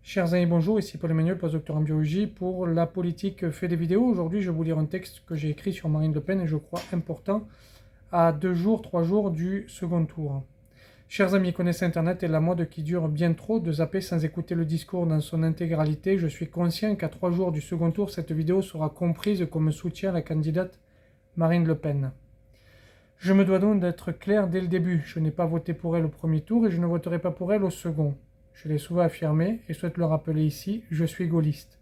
Chers amis, bonjour, ici Paul Emmanuel, postdocteur en biologie. Pour La politique fait des vidéos, aujourd'hui je vais vous lire un texte que j'ai écrit sur Marine Le Pen et je crois important à 3 jours du second tour. Chers amis, connaissez Internet et la mode qui dure bien trop de zapper sans écouter le discours dans son intégralité. Je suis conscient qu'à 3 jours du second tour, cette vidéo sera comprise comme soutien à la candidate Marine Le Pen. Je me dois donc d'être clair dès le début. Je n'ai pas voté pour elle au premier tour et je ne voterai pas pour elle au second. Je l'ai souvent affirmé et souhaite le rappeler ici, je suis gaulliste.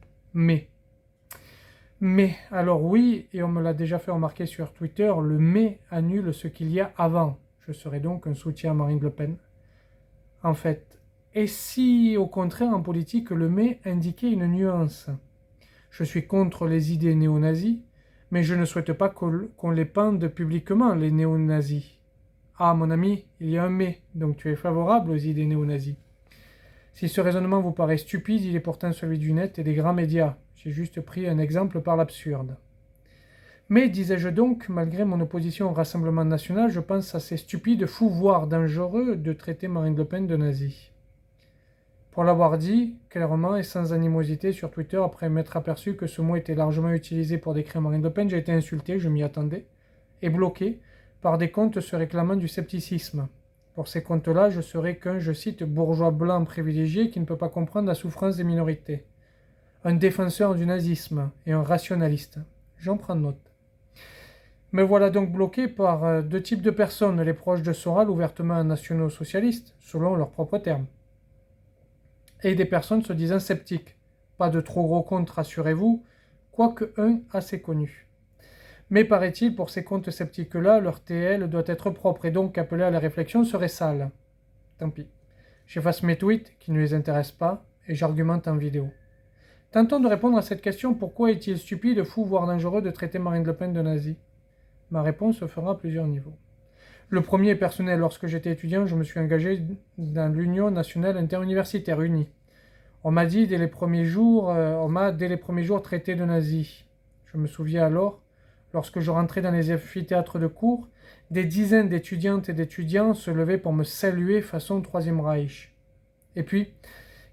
Alors oui, et on me l'a déjà fait remarquer sur Twitter, le mais annule ce qu'il y a avant. Je serai donc un soutien à Marine Le Pen. En fait, et si au contraire en politique le mais indiquait une nuance? Je suis contre les idées néo-nazis, mais je ne souhaite pas qu'on les pende publiquement, les néo-nazis. Ah mon ami, il y a un mais, donc tu es favorable aux idées néo-nazis. Si ce raisonnement vous paraît stupide, il est pourtant celui du net et des grands médias. J'ai juste pris un exemple par l'absurde. Mais, disais-je donc, malgré mon opposition au Rassemblement national, je pense assez stupide, fou, voire dangereux de traiter Marine Le Pen de nazie. Pour l'avoir dit, clairement et sans animosité sur Twitter, après m'être aperçu que ce mot était largement utilisé pour décrire Marine Le Pen, j'ai été insulté, je m'y attendais, et bloqué par des comptes se réclamant du scepticisme. Pour ces comptes-là, je serais qu'un, je cite, bourgeois blanc privilégié qui ne peut pas comprendre la souffrance des minorités. Un défenseur du nazisme et un rationaliste. J'en prends note. Me voilà donc bloqué par deux types de personnes, les proches de Soral, ouvertement nationaux-socialistes, selon leurs propres termes, et des personnes se disant sceptiques. Pas de trop gros comptes, rassurez-vous, quoique un assez connu. Mais paraît-il, pour ces comptes sceptiques-là, leur TL doit être propre et donc appeler à la réflexion serait sale. Tant pis. J'efface mes tweets qui ne les intéressent pas et j'argumente en vidéo. Tentons de répondre à cette question, pourquoi est-il stupide, fou, voire dangereux de traiter Marine Le Pen de nazie? Ma réponse se fera à plusieurs niveaux. Le premier est personnel. Lorsque j'étais étudiant, je me suis engagé dans l'Union nationale interuniversitaire unie. On m'a dès les premiers jours traité de nazi. Je me souviens alors, lorsque je rentrais dans les amphithéâtres de cours, des dizaines d'étudiantes et d'étudiants se levaient pour me saluer façon Troisième Reich. Et puis,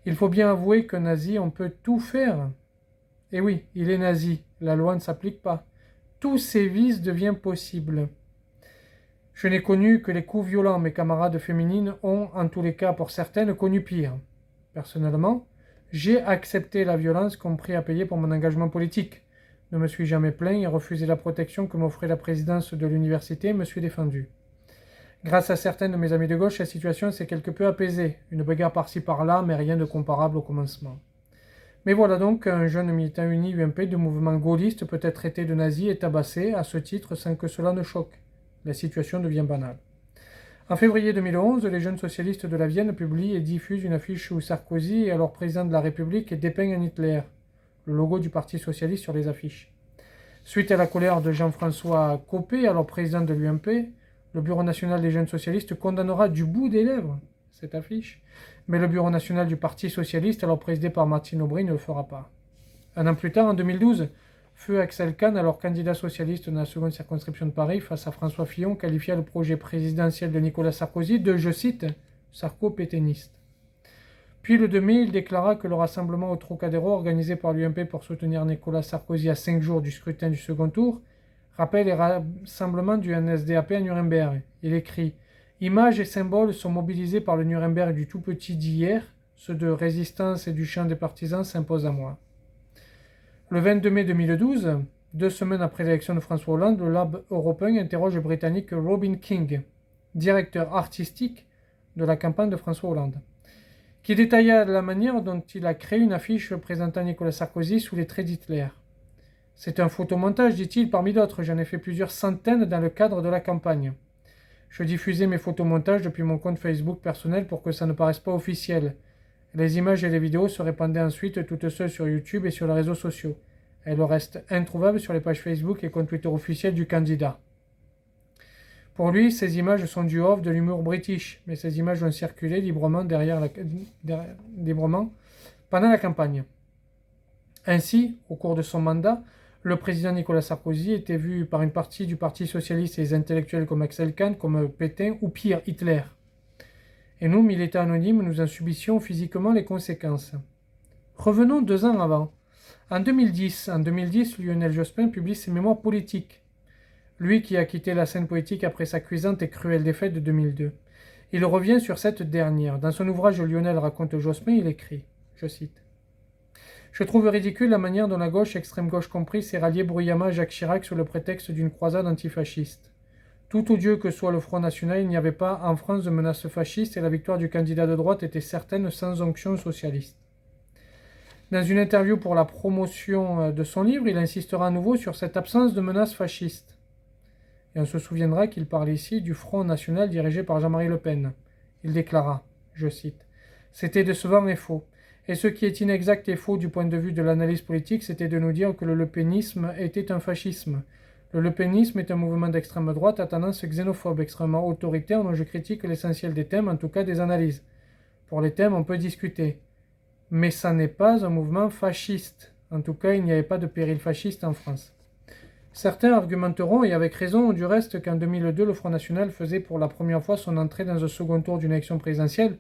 il faut bien avouer que nazi, on peut tout faire. Et oui, il est nazi, la loi ne s'applique pas. Tout sévice devient possible. Je n'ai connu que les coups violents, mes camarades féminines ont, en tous les cas pour certaines, connu pire. Personnellement, j'ai accepté la violence comme prix à payer pour mon engagement politique. Ne me suis jamais plaint et refusé la protection que m'offrait la présidence de l'université et me suis défendu. Grâce à certains de mes amis de gauche, la situation s'est quelque peu apaisée. Une bagarre par-ci par-là, mais rien de comparable au commencement. Mais voilà donc un jeune militant uni UMP du mouvement gaulliste peut être traité de nazi et tabassé à ce titre sans que cela ne choque. La situation devient banale. En février 2011, les jeunes socialistes de la Vienne publient et diffusent une affiche où Sarkozy, alors président de la République, dépeint un Hitler, le logo du Parti socialiste sur les affiches. Suite à la colère de Jean-François Copé, alors président de l'UMP, le Bureau national des jeunes socialistes condamnera du bout des lèvres cette affiche, mais le Bureau national du Parti socialiste, alors présidé par Martine Aubry, ne le fera pas. Un an plus tard, en 2012, feu Axel Kahn, alors candidat socialiste dans la seconde circonscription de Paris, face à François Fillon, qualifia le projet présidentiel de Nicolas Sarkozy de, je cite, sarko-pétainiste. Puis le 2 mai, il déclara que le rassemblement au Trocadéro organisé par l'UMP pour soutenir Nicolas Sarkozy à 5 jours du scrutin du second tour rappelle les rassemblements du NSDAP à Nuremberg. Il écrit « Images et symboles sont mobilisés par le Nuremberg du tout-petit d'hier, ceux de résistance et du chant des partisans s'imposent à moi. » Le 22 mai 2012, 2 semaines après l'élection de François Hollande, le Lab européen interroge le Britannique Robin King, directeur artistique de la campagne de François Hollande, qui détailla la manière dont il a créé une affiche présentant Nicolas Sarkozy sous les traits d'Hitler. C'est un photomontage, dit-il, parmi d'autres. J'en ai fait plusieurs centaines dans le cadre de la campagne. Je diffusais mes photomontages depuis mon compte Facebook personnel pour que ça ne paraisse pas officiel. Les images et les vidéos se répandaient ensuite toutes seules sur YouTube et sur les réseaux sociaux. Elles restent introuvables sur les pages Facebook et comptes Twitter officiels du candidat. Pour lui, ces images sont du off, de l'humour british, mais ces images ont circulé librement pendant la campagne. Ainsi, au cours de son mandat, le président Nicolas Sarkozy était vu par une partie du Parti socialiste et les intellectuels comme Axel Kahn, comme Pétain ou pire, Hitler. Et nous, militants anonymes, nous en subissions physiquement les conséquences. Revenons 2 ans avant. En 2010, Lionel Jospin publie ses mémoires politiques. Lui qui a quitté la scène politique après sa cuisante et cruelle défaite de 2002. Il revient sur cette dernière. Dans son ouvrage Lionel raconte Jospin, il écrit, je cite, « Je trouve ridicule la manière dont la gauche, extrême gauche compris, s'est ralliée bruyamment à Jacques Chirac sous le prétexte d'une croisade antifasciste. Tout odieux que soit le Front National, il n'y avait pas en France de menace fasciste et la victoire du candidat de droite était certaine sans onction socialiste. » Dans une interview pour la promotion de son livre, il insistera à nouveau sur cette absence de menace fasciste. Et on se souviendra qu'il parle ici du Front National dirigé par Jean-Marie Le Pen. Il déclara, je cite, « C'était décevant et faux. Et ce qui est inexact et faux du point de vue de l'analyse politique, c'était de nous dire que le lepénisme était un fascisme. Le lepénisme est un mouvement d'extrême droite à tendance xénophobe, extrêmement autoritaire dont je critique l'essentiel des thèmes, en tout cas des analyses. Pour les thèmes, on peut discuter. Mais ça n'est pas un mouvement fasciste. En tout cas, il n'y avait pas de péril fasciste en France. » Certains argumenteront, et avec raison du reste, qu'en 2002, le Front National faisait pour la première fois son entrée dans un second tour d'une élection présidentielle,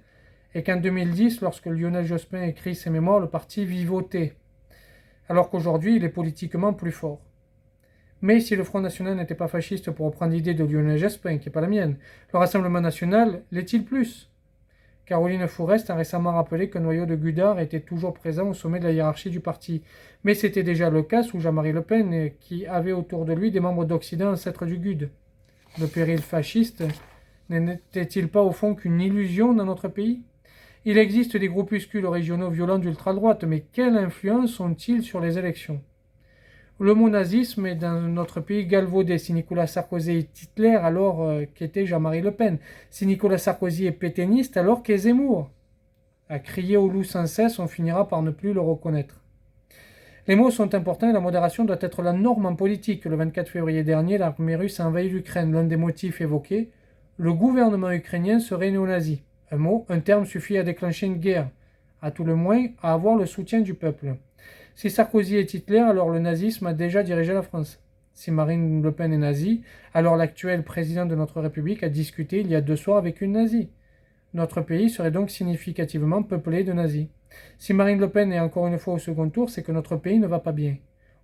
et qu'en 2010, lorsque Lionel Jospin écrit ses mémoires, le parti vivotait, alors qu'aujourd'hui, il est politiquement plus fort. Mais si le Front National n'était pas fasciste, pour reprendre l'idée de Lionel Jospin, qui n'est pas la mienne, le Rassemblement National l'est-il plus ? Caroline Fourest a récemment rappelé qu'un noyau de Gudard était toujours présent au sommet de la hiérarchie du parti. Mais c'était déjà le cas sous Jean-Marie Le Pen, qui avait autour de lui des membres d'Occident ancêtres du GUD. Le péril fasciste n'était-il pas au fond qu'une illusion dans notre pays ? Il existe des groupuscules régionaux violents d'ultra-droite, mais quelle influence ont-ils sur les élections ? Le mot nazisme est dans notre pays galvaudé. Si Nicolas Sarkozy est Hitler, alors qu'était Jean-Marie Le Pen. Si Nicolas Sarkozy est pétainiste, alors qu'est Zemmour. À crier au loup sans cesse, on finira par ne plus le reconnaître. Les mots sont importants et la modération doit être la norme en politique. Le 24 février dernier, l'armée russe a envahi l'Ukraine. L'un des motifs évoqués, le gouvernement ukrainien serait néo-nazi. Un terme suffit à déclencher une guerre, à tout le moins à avoir le soutien du peuple. Si Sarkozy est Hitler, alors le nazisme a déjà dirigé la France. Si Marine Le Pen est nazie, alors l'actuel président de notre République a discuté il y a 2 soirs avec une nazie. Notre pays serait donc significativement peuplé de nazis. Si Marine Le Pen est encore une fois au second tour, c'est que notre pays ne va pas bien.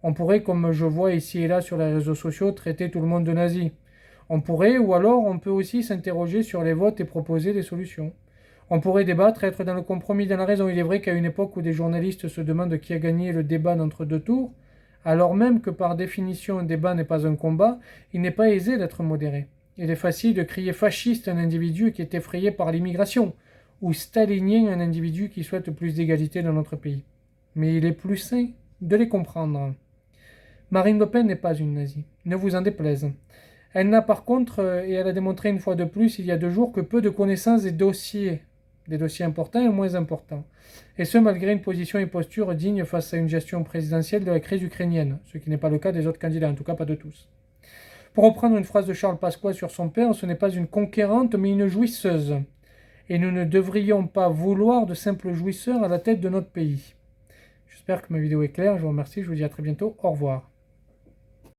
On pourrait, comme je vois ici et là sur les réseaux sociaux, traiter tout le monde de nazi. On pourrait, ou alors on peut aussi s'interroger sur les votes et proposer des solutions. On pourrait débattre, être dans le compromis, dans la raison. Il est vrai qu'à une époque où des journalistes se demandent qui a gagné le débat d'entre 2 tours, alors même que par définition un débat n'est pas un combat, il n'est pas aisé d'être modéré. Il est facile de crier fasciste un individu qui est effrayé par l'immigration, ou stalinien un individu qui souhaite plus d'égalité dans notre pays. Mais il est plus sain de les comprendre. Marine Le Pen n'est pas une nazie, ne vous en déplaise. Elle n'a par contre, et elle a démontré une fois de plus il y a 2 jours, que peu de connaissances des dossiers importants et moins importants. Et ce, malgré une position et posture digne face à une gestion présidentielle de la crise ukrainienne, ce qui n'est pas le cas des autres candidats, en tout cas pas de tous. Pour reprendre une phrase de Charles Pasqua sur son père, ce n'est pas une conquérante mais une jouisseuse. Et nous ne devrions pas vouloir de simples jouisseurs à la tête de notre pays. J'espère que ma vidéo est claire, je vous remercie, je vous dis à très bientôt, au revoir.